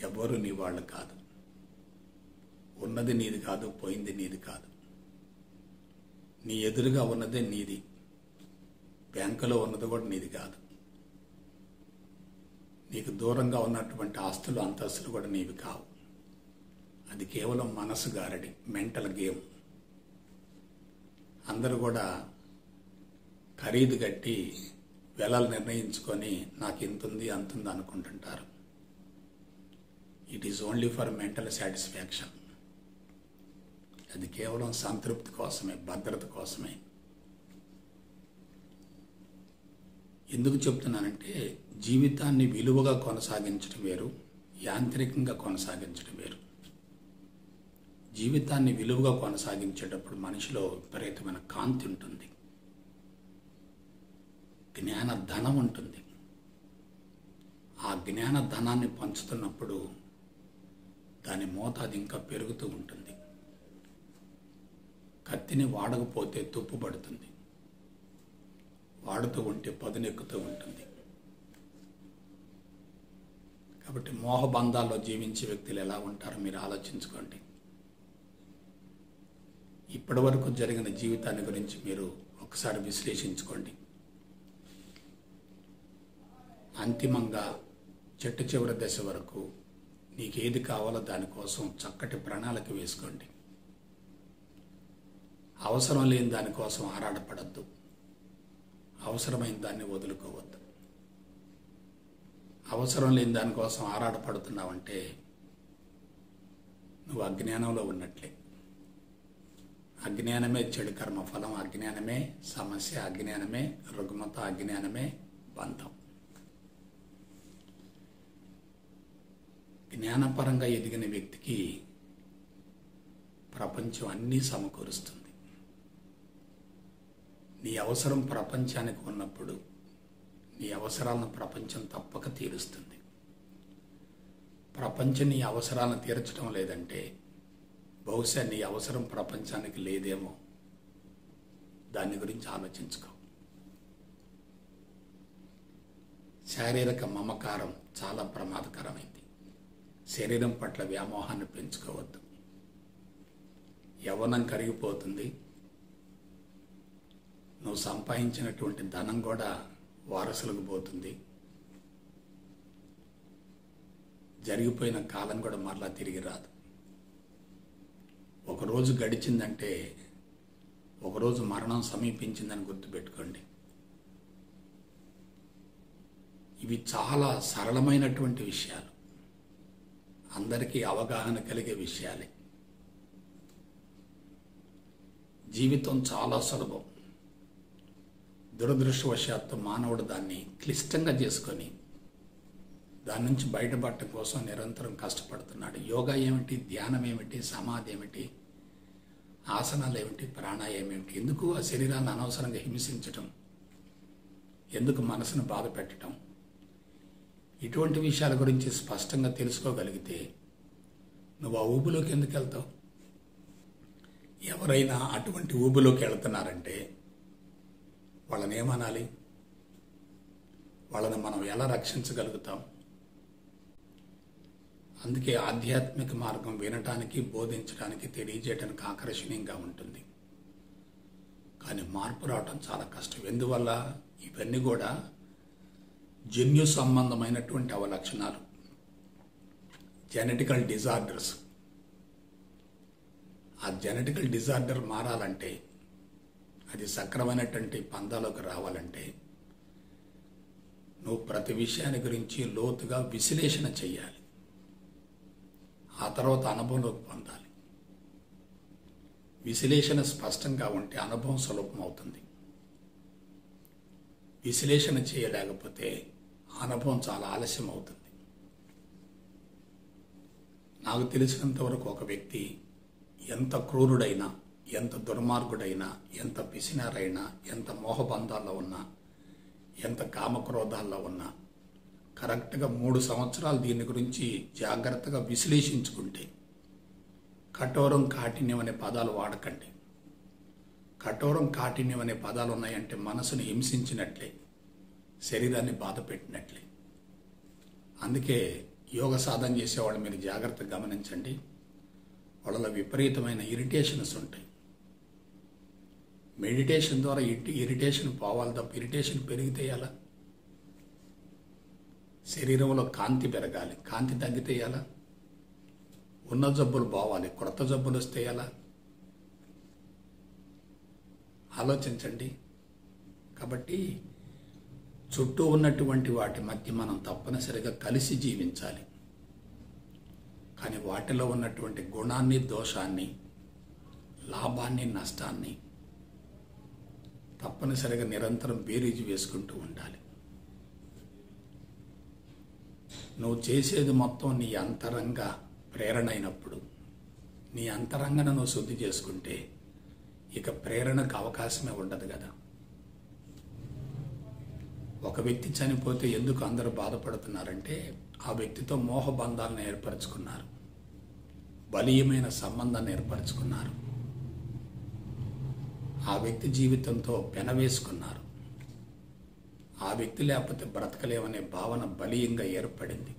ఎవరు నీ వాళ్ళు కాదు. ఉన్నది నీది కాదు, పోయింది నీది కాదు. నీ ఎదురుగా ఉన్నదే నీది, బ్యాంకులో ఉన్నది కూడా నీది కాదు. నీకు దూరంగా ఉన్నటువంటి ఆస్తులు అంతస్తులు కూడా నీవి కావు. అది కేవలం మనసు గారడి, మెంటల్ గేమ్. అందరూ కూడా ఖరీదు కట్టి వెలలు నిర్ణయించుకొని నాకు ఇంతుంది అంతుంది అనుకుంటుంటారు. It is only for mental satisfaction. అది కేవలం సంతృప్తి కోసమే, భద్రత కోసమే. ఎందుకు చెప్తున్నానంటే, జీవితాన్ని విలువగా కొనసాగించడం వేరు, యాంత్రికంగా కొనసాగించడం వేరు. జీవితాన్ని విలువగా కొనసాగించేటప్పుడు మనిషిలో విపరీతమైన కాంతి ఉంటుంది, జ్ఞాన ధనం ఉంటుంది. ఆ జ్ఞాన ధనాన్ని పంచుతున్నప్పుడు దాని మోతాదు ఇంకా పెరుగుతూ ఉంటుంది. కత్తిని వాడకపోతే తుప్పు పడుతుంది, వాడుతూ ఉంటే పదునెక్కుతూ ఉంటుంది. కాబట్టి మోహబంధాల్లో జీవించే వ్యక్తులు ఎలా ఉంటారో మీరు ఆలోచించుకోండి. ఇప్పటి వరకు జరిగిన జీవితాన్ని గురించి మీరు ఒకసారి విశ్లేషించుకోండి. అంతిమంగా చెట్టు చివరి దశ వరకు నీకేది కావాలో దానికోసం చక్కటి ప్రణాళిక వేసుకోండి. అవసరం లేని దానికోసం ఆరాటపడద్దు, అవసరమైన దాన్ని వదులుకోవద్దు. అవసరం లేని దానికోసం ఆరాటపడుతున్నావంటే నువ్వు అజ్ఞానంలో ఉన్నట్లే. అజ్ఞానమే చెడు కర్మ ఫలం, అజ్ఞానమే సమస్య, అజ్ఞానమే రుగ్మత, అజ్ఞానమే బంధం. జ్ఞానపరంగా ఎదిగిన వ్యక్తికి ప్రపంచం అన్నీ సమకూరుస్తుంది. నీ అవసరం ప్రపంచానికి ఉన్నప్పుడు నీ అవసరాలను ప్రపంచం తప్పక తీరుస్తుంది. ప్రపంచం నీ అవసరాలను తీర్చడం లేదంటే బహుశా నీ అవసరం ప్రపంచానికి లేదేమో. దాని గురించి ఆలోచించుకో. శారీరక మమకారం చాలా ప్రమాదకరమైంది. శరీరం పట్ల వ్యామోహాన్ని పెంచుకోవద్దు. యవ్వనం కరిగిపోతుంది. నువ్వు సంపాదించినటువంటి ధనం కూడా వారసులకు పోతుంది. జరిగిపోయిన కాలం కూడా మరలా తిరిగి రాదు. ఒకరోజు గడిచిందంటే ఒకరోజు మరణం సమీపించిందని గుర్తుపెట్టుకోండి. ఇవి చాలా సరళమైనటువంటి విషయాలు, అందరికీ అవగాహన కలిగే విషయాలే. జీవితం చాలా సులభం. దురదృష్టవశాత్తు మానవుడు దాన్ని క్లిష్టంగా చేసుకొని దాని నుంచి బయటపడటం కోసం నిరంతరం కష్టపడుతున్నాడు. యోగా ఏమిటి, ధ్యానం ఏమిటి, సమాధి ఏమిటి, ఆసనాలు ఏమిటి, ప్రాణాయామం ఏమిటి? ఎందుకు ఆ శరీరాన్ని అనవసరంగా హింసించటం? ఎందుకు మనసును బాధ పెట్టడం? ఇటువంటి విషయాల గురించి స్పష్టంగా తెలుసుకోగలిగితే నువ్వు ఆ ఊబిలోకి ఎందుకు వెళ్తావు? ఎవరైనా అటువంటి ఊబిలోకి వెళ్తున్నారంటే వాళ్ళని ఏమనాలి? వాళ్ళని మనం ఎలా రక్షించగలుగుతాం? అందుకే ఆధ్యాత్మిక మార్గం వినటానికి, బోధించడానికి, తెలియజేయడానికి ఆకర్షణీయంగా ఉంటుంది. కానీ మార్పు రావటం చాలా కష్టం. ఎందువల్ల? ఇవన్నీ కూడా జన్యు సంబంధమైనటువంటి అవలక్షణాలు, జెనెటికల్ డిజార్డర్స్. ఆ జెనెటికల్ డిజార్డర్ మారాలంటే, అది సక్రమైనటువంటి పందాలోకి రావాలంటే నువ్వు ప్రతి విషయాన్ని గురించి లోతుగా విశ్లేషణ చేయాలి. ఆ తర్వాత అనుభవంలోకి పొందాలి. విశ్లేషణ స్పష్టంగా ఉంటే అనుభవం సులభం అవుతుంది. విశ్లేషణ చేయలేకపోతే అనుభవం చాలా ఆలస్యం అవుతుంది. నాకు తెలిసినంత వరకు ఒక వ్యక్తి ఎంత క్రూరుడైనా, ఎంత దుర్మార్గుడైనా, ఎంత పిసినారైనా, ఎంత మోహబంధాల్లో ఉన్నా, ఎంత కామక్రోధాల్లో ఉన్నా, కరెక్ట్గా 3 సంవత్సరాలు దీని గురించి జాగ్రత్తగా విశ్లేషించుకుంటే, కఠోరం, కాఠిన్యం అనే పదాలు వాడకండి. కఠోరం, కాఠిన్యం అనే పదాలు ఉన్నాయంటే మనసును హింసించినట్లే, శరీరాన్ని బాధ పెట్టినట్లే. అందుకే యోగ సాధన చేసేవాళ్ళు మీరు జాగ్రత్తగా గమనించండి. వాళ్ళలో విపరీతమైన ఇరిటేషన్స్ ఉంటాయి. మెడిటేషన్ ద్వారా ఇరిటేషన్ పోవాలి తప్ప ఇరిటేషన్ పెరిగితే ఎలా? శరీరంలో కాంతి పెరగాలి, కాంతి తగ్గితే ఎలా? ఉన్న జబ్బులు పోవాలి, కొత్త జబ్బులు వస్తే ఎలా? ఆలోచించండి. కాబట్టి చుట్టూ ఉన్నటువంటి వాటి మధ్య మనం తప్పనిసరిగా కలిసి జీవించాలి. కానీ వాటిలో ఉన్నటువంటి గుణాన్ని, దోషాన్ని, లాభాన్ని, నష్టాన్ని తప్పనిసరిగా నిరంతరం బేరీజు వేసుకుంటూ ఉండాలి. నువ్వు చేసేది మొత్తం నీ అంతరంగ ప్రేరణ అయినప్పుడు, నీ అంతరంగను నువ్వు శుద్ధి చేసుకుంటే ఇక ప్రేరణకు అవకాశమే ఉండదు కదా. ఒక వ్యక్తి చనిపోతే ఎందుకు అందరూ బాధపడుతున్నారంటే ఆ వ్యక్తితో మోహబంధాలను ఏర్పరచుకున్నారు, బలీయమైన సంబంధాన్ని ఏర్పరచుకున్నారు, ఆ వ్యక్తి జీవితంతో పెనవేసుకున్నారు. ఆ వ్యక్తి లేకపోతే బ్రతకలేమనే భావన బలీయంగా ఏర్పడింది.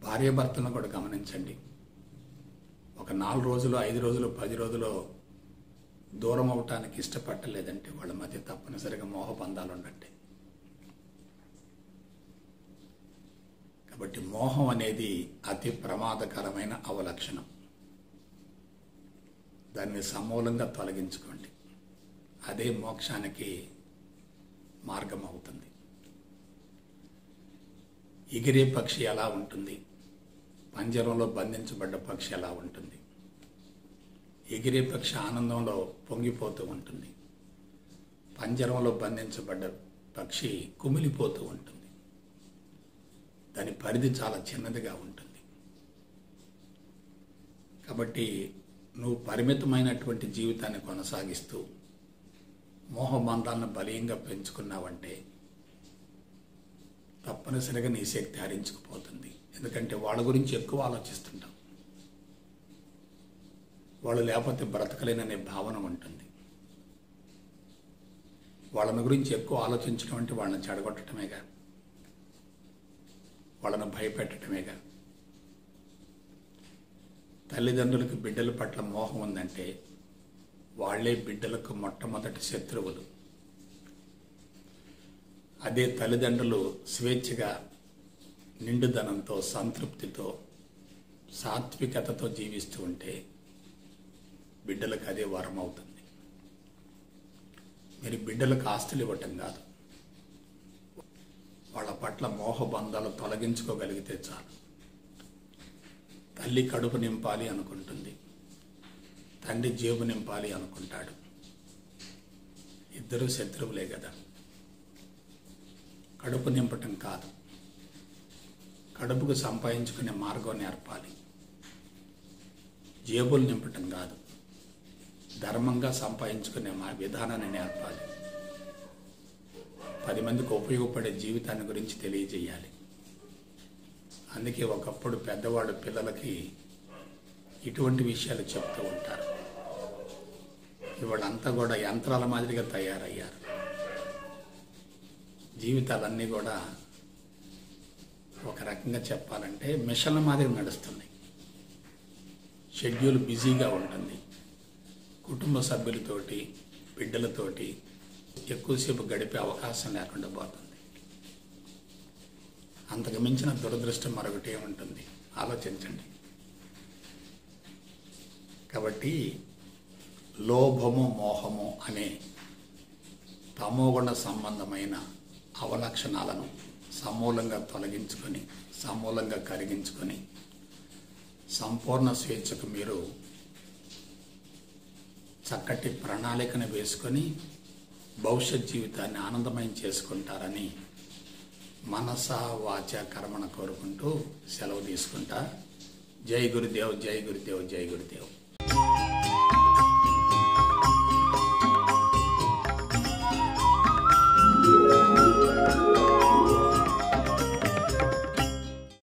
భార్యాభర్తలను కూడా గమనించండి. ఒక 4 రోజులు, 5 రోజులు, 10 రోజులు దూరం అవటానికి ఇష్టపడలేదంటే వాళ్ళ మధ్య తప్పనిసరిగా మోహబంధాలు ఉన్నట్టే. కాబట్టి మోహం అనేది అతి ప్రమాదకరమైన అవలక్షణం. దాన్ని సమూలంగా తొలగించుకోండి. అదే మోక్షానికి మార్గం అవుతుంది. ఎగిరే పక్షి ఎలా ఉంటుంది, పంజరంలో బంధించబడ్డ పక్షి ఎలా ఉంటుంది? ఎగిరే పక్షి ఆనందంలో పొంగిపోతూ ఉంటుంది, పంజరంలో బంధించబడ్డ పక్షి కుమిలిపోతూ ఉంటుంది. దాని పరిధి చాలా చిన్నదిగా ఉంటుంది. కాబట్టి నువ్వు పరిమితమైనటువంటి జీవితాన్ని కొనసాగిస్తూ మోహబంధాలను బలీయంగా పెంచుకున్నావంటే తప్పనిసరిగా నీ శక్తి హరించుకుపోతుంది. ఎందుకంటే వాళ్ళ గురించి ఎక్కువ ఆలోచిస్తుంటాం. వాళ్ళు లేకపోతే బ్రతకలేననే భావన ఉంటుంది. వాళ్ళని గురించి ఎక్కువ ఆలోచించడం అంటే వాళ్ళని చెడగొట్టడమేగా, వాళ్ళను భయపెట్టడమేగా. తల్లిదండ్రులకు బిడ్డల పట్ల మోహం ఉందంటే వాళ్లే బిడ్డలకు మొట్టమొదటి శత్రువులు. అదే తల్లిదండ్రులు స్వేచ్ఛగా, నిండుదనంతో, సంతృప్తితో, సాత్వికతతో జీవిస్తూ ఉంటే బిడ్డలకు అదే వరం అవుతుంది. మీరు బిడ్డలకు ఆస్తులు ఇవ్వటం కాదు, వాళ్ళ పట్ల మోహబంధాలు తొలగించుకోగలిగితే చాలు. తల్లి కడుపు నింపాలి అనుకుంటుంది, తండ్రి జేబు నింపాలి అనుకుంటాడు. ఇద్దరూ శత్రువులే కదా. కడుపు నింపటం కాదు, కడుపుకు సంపాదించుకునే మార్గం నేర్పాలి. జేబులు నింపటం కాదు, ధర్మంగా సంపాదించుకునే విధానాన్ని నేర్పాలి. 10 మందికి ఉపయోగపడే జీవితాన్ని గురించి తెలియజేయాలి. అందుకే ఒకప్పుడు పెద్దవాడు పిల్లలకి ఇటువంటి విషయాలు చెప్తూ ఉంటారు. ఇవాళంతా కూడా యంత్రాల మాదిరిగా తయారయ్యారు. జీవితాలన్నీ కూడా ఒక రకంగా చెప్పాలంటే మిషన్ల మాదిరి నడుస్తున్నాయి. షెడ్యూల్ బిజీగా ఉంటుంది. కుటుంబ సభ్యులతోటి, బిడ్డలతోటి ఎక్కువసేపు గడిపే అవకాశం లేకుండా పోతుంది. అంతకు మించిన దురదృష్టం మరొకటి ఏముంటుంది? ఆలోచించండి. కాబట్టి లోభము, మోహము అనే తమోగుణ సంబంధమైన అవలక్షణాలను సమూలంగా తొలగించుకొని, సమూలంగా కరిగించుకొని, సంపూర్ణ స్వేచ్ఛకు మీరు చక్కటి ప్రణాళికను వేసుకొని భవిష్యత్ జీవితాన్ని ఆనందమయం చేసుకుంటారని మనస, వాచ, కర్మను కోరుకుంటూ సెలవు తీసుకుంటా. జై గురుదేవ్, జై గురుదేవ్, జై గురుదేవ్.